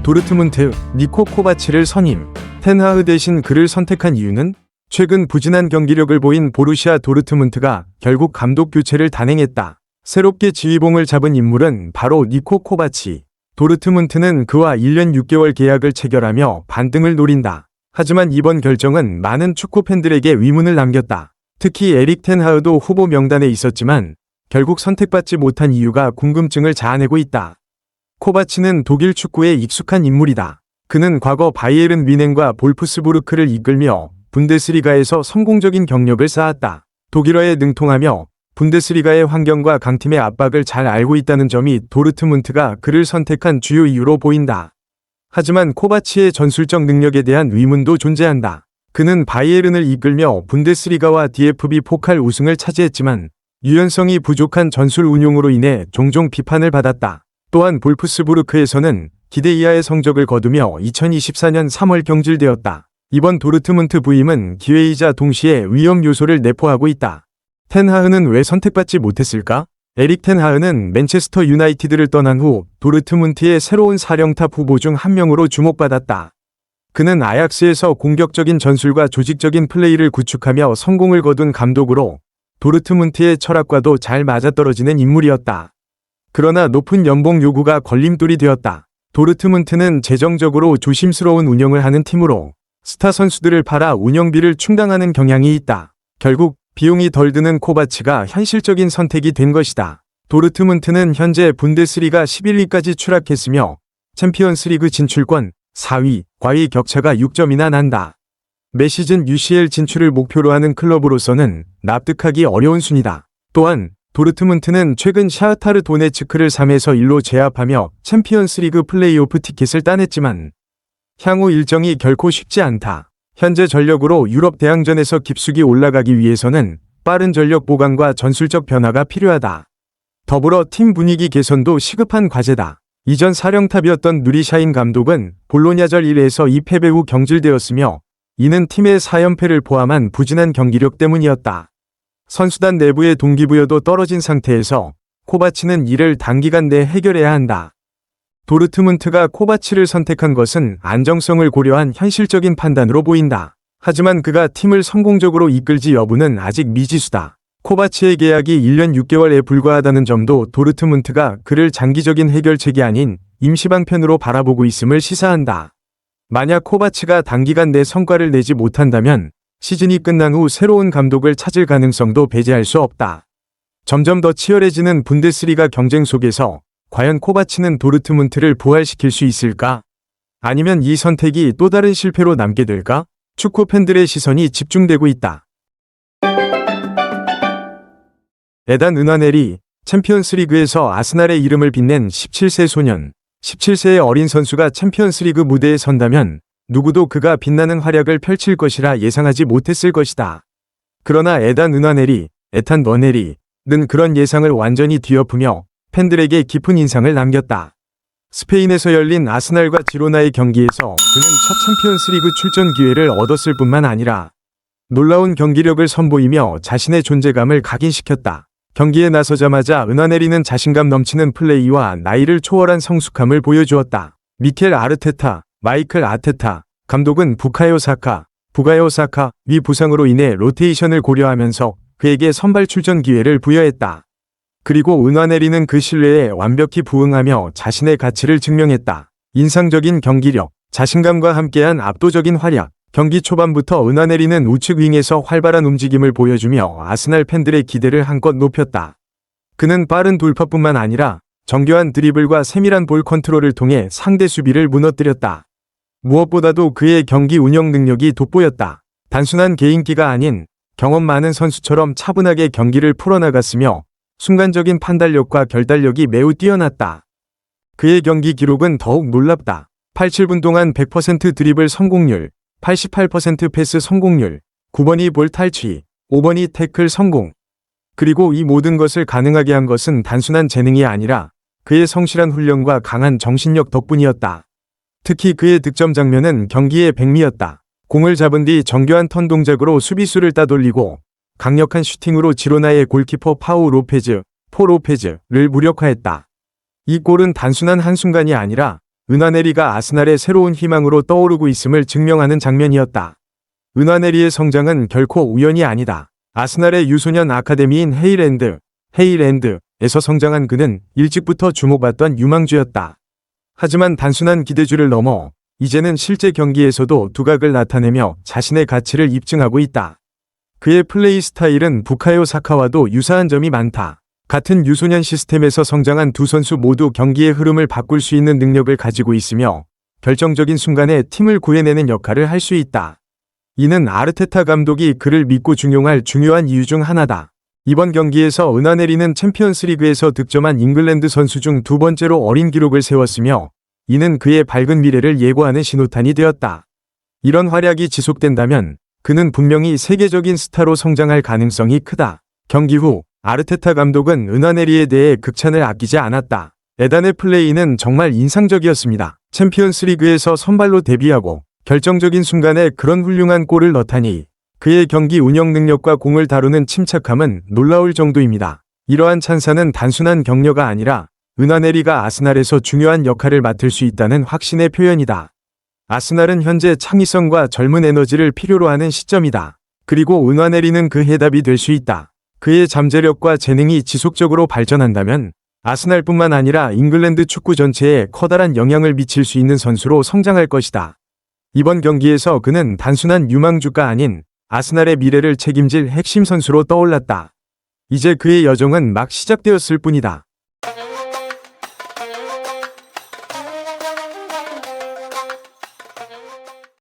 도르트문트, 니코 코바치를 선임. 텐하흐 대신 그를 선택한 이유는 최근 부진한 경기력을 보인 보루시아 도르트문트가 결국 감독 교체를 단행했다. 새롭게 지휘봉을 잡은 인물은 바로 니코 코바치. 도르트문트는 그와 1년 6개월 계약을 체결하며 반등을 노린다. 하지만 이번 결정은 많은 축구 팬들에게 의문을 남겼다. 특히 에릭 텐하흐도 후보 명단에 있었지만 결국 선택받지 못한 이유가 궁금증을 자아내고 있다. 코바치는 독일 축구에 익숙한 인물이다. 그는 과거 바이에른 뮌헨과 볼프스부르크를 이끌며 분데스리가에서 성공적인 경력을 쌓았다. 독일어에 능통하며 분데스리가의 환경과 강팀의 압박을 잘 알고 있다는 점이 도르트문트가 그를 선택한 주요 이유로 보인다. 하지만 코바치의 전술적 능력에 대한 의문도 존재한다. 그는 바이에른을 이끌며 분데스리가와 DFB 포칼 우승을 차지했지만 유연성이 부족한 전술 운용으로 인해 종종 비판을 받았다. 또한 볼프스부르크에서는 기대 이하의 성적을 거두며 2024년 3월 경질되었다. 이번 도르트문트 부임은 기회이자 동시에 위험 요소를 내포하고 있다. 텐하흐는 왜 선택받지 못했을까? 에릭 텐하흐는 맨체스터 유나이티드를 떠난 후 도르트문트의 새로운 사령탑 후보 중 한 명으로 주목받았다. 그는 아약스에서 공격적인 전술과 조직적인 플레이를 구축하며 성공을 거둔 감독으로 도르트문트의 철학과도 잘 맞아떨어지는 인물이었다. 그러나 높은 연봉 요구가 걸림돌이 되었다. 도르트문트는 재정적으로 조심스러운 운영을 하는 팀으로 스타 선수들을 팔아 운영비를 충당하는 경향이 있다. 결국 비용이 덜 드는 코바치가 현실적인 선택이 된 것이다. 도르트문트는 현재 분데스리가 11위까지 추락했으며 챔피언스리그 진출권 4위과의 격차가 6점이나 난다. 매 시즌 UCL 진출을 목표로 하는 클럽으로서는 납득하기 어려운 순위다. 또한 도르트문트는 최근 샤흐타르 도네츠크를 3에서 1로 제압하며 챔피언스리그 플레이오프 티켓을 따냈지만 향후 일정이 결코 쉽지 않다. 현재 전력으로 유럽 대항전에서 깊숙이 올라가기 위해서는 빠른 전력 보강과 전술적 변화가 필요하다. 더불어 팀 분위기 개선도 시급한 과제다. 이전 사령탑이었던 누리샤인 감독은 볼로냐전 1에서 2패배 후 경질되었으며 이는 팀의 4연패를 포함한 부진한 경기력 때문이었다. 선수단 내부의 동기부여도 떨어진 상태에서 코바치는 이를 단기간 내에 해결해야 한다. 도르트문트가 코바치를 선택한 것은 안정성을 고려한 현실적인 판단으로 보인다. 하지만 그가 팀을 성공적으로 이끌지 여부는 아직 미지수다. 코바치의 계약이 1년 6개월에 불과하다는 점도 도르트문트가 그를 장기적인 해결책이 아닌 임시방편으로 바라보고 있음을 시사한다. 만약 코바치가 단기간 내 성과를 내지 못한다면 시즌이 끝난 후 새로운 감독을 찾을 가능성도 배제할 수 없다. 점점 더 치열해지는 분데스리가 경쟁 속에서 과연 코바치는 도르트문트를 부활시킬 수 있을까? 아니면 이 선택이 또 다른 실패로 남게 될까? 축구 팬들의 시선이 집중되고 있다. 에단 은하네리, 챔피언스리그에서 아스날의 이름을 빛낸 17세 소년. 17세의 어린 선수가 챔피언스리그 무대에 선다면 누구도 그가 빛나는 활약을 펼칠 것이라 예상하지 못했을 것이다. 그러나 에단 은하네리, 에탄 너네리는 그런 예상을 완전히 뒤엎으며 팬들에게 깊은 인상을 남겼다. 스페인에서 열린 아스날과 지로나의 경기에서 그는 첫 챔피언스리그 출전 기회를 얻었을 뿐만 아니라 놀라운 경기력을 선보이며 자신의 존재감을 각인시켰다. 경기에 나서자마자 은하네리는 자신감 넘치는 플레이와 나이를 초월한 성숙함을 보여주었다. 미켈 아르테타, 마이클 아테타 감독은 부카요 사카 위 부상으로 인해 로테이션을 고려하면서 그에게 선발 출전 기회를 부여했다. 그리고 은하네리는 그 신뢰에 완벽히 부응하며 자신의 가치를 증명했다. 인상적인 경기력, 자신감과 함께한 압도적인 활약. 경기 초반부터 은하네리는 우측 윙에서 활발한 움직임을 보여주며 아스날 팬들의 기대를 한껏 높였다. 그는 빠른 돌파뿐만 아니라 정교한 드리블과 세밀한 볼 컨트롤을 통해 상대 수비를 무너뜨렸다. 무엇보다도 그의 경기 운영 능력이 돋보였다. 단순한 개인기가 아닌 경험 많은 선수처럼 차분하게 경기를 풀어나갔으며 순간적인 판단력과 결단력이 매우 뛰어났다. 그의 경기 기록은 더욱 놀랍다. 87분 동안 100% 드리블 성공률, 88% 패스 성공률, 9번이 볼 탈취, 5번이 태클 성공. 그리고 이 모든 것을 가능하게 한 것은 단순한 재능이 아니라 그의 성실한 훈련과 강한 정신력 덕분이었다. 특히 그의 득점 장면은 경기의 백미였다. 공을 잡은 뒤 정교한 턴 동작으로 수비수를 따돌리고 강력한 슈팅으로 지로나의 골키퍼 파우 로페즈를 무력화했다. 이 골은 단순한 한순간이 아니라 은하네리가 아스날의 새로운 희망으로 떠오르고 있음을 증명하는 장면이었다. 은하네리의 성장은 결코 우연이 아니다. 아스날의 유소년 아카데미인 헤일랜드에서 성장한 그는 일찍부터 주목받던 유망주였다. 하지만 단순한 기대주를 넘어 이제는 실제 경기에서도 두각을 나타내며 자신의 가치를 입증하고 있다. 그의 플레이 스타일은 부카요 사카와도 유사한 점이 많다. 같은 유소년 시스템에서 성장한 두 선수 모두 경기의 흐름을 바꿀 수 있는 능력을 가지고 있으며 결정적인 순간에 팀을 구해내는 역할을 할 수 있다. 이는 아르테타 감독이 그를 믿고 중용할 중요한 이유 중 하나다. 이번 경기에서 은하네리는 챔피언스리그에서 득점한 잉글랜드 선수 중 두 번째로 어린 기록을 세웠으며 이는 그의 밝은 미래를 예고하는 신호탄이 되었다. 이런 활약이 지속된다면 그는 분명히 세계적인 스타로 성장할 가능성이 크다. 경기 후 아르테타 감독은 은하네리에 대해 극찬을 아끼지 않았다. 에단의 플레이는 정말 인상적이었습니다. 챔피언스리그에서 선발로 데뷔하고 결정적인 순간에 그런 훌륭한 골을 넣다니 그의 경기 운영 능력과 공을 다루는 침착함은 놀라울 정도입니다. 이러한 찬사는 단순한 격려가 아니라 은하네리가 아스날에서 중요한 역할을 맡을 수 있다는 확신의 표현이다. 아스날은 현재 창의성과 젊은 에너지를 필요로 하는 시점이다. 그리고 은하네리는 그 해답이 될 수 있다. 그의 잠재력과 재능이 지속적으로 발전한다면 아스날뿐만 아니라 잉글랜드 축구 전체에 커다란 영향을 미칠 수 있는 선수로 성장할 것이다. 이번 경기에서 그는 단순한 유망주가 아닌 아스날의 미래를 책임질 핵심 선수로 떠올랐다. 이제 그의 여정은 막 시작되었을 뿐이다.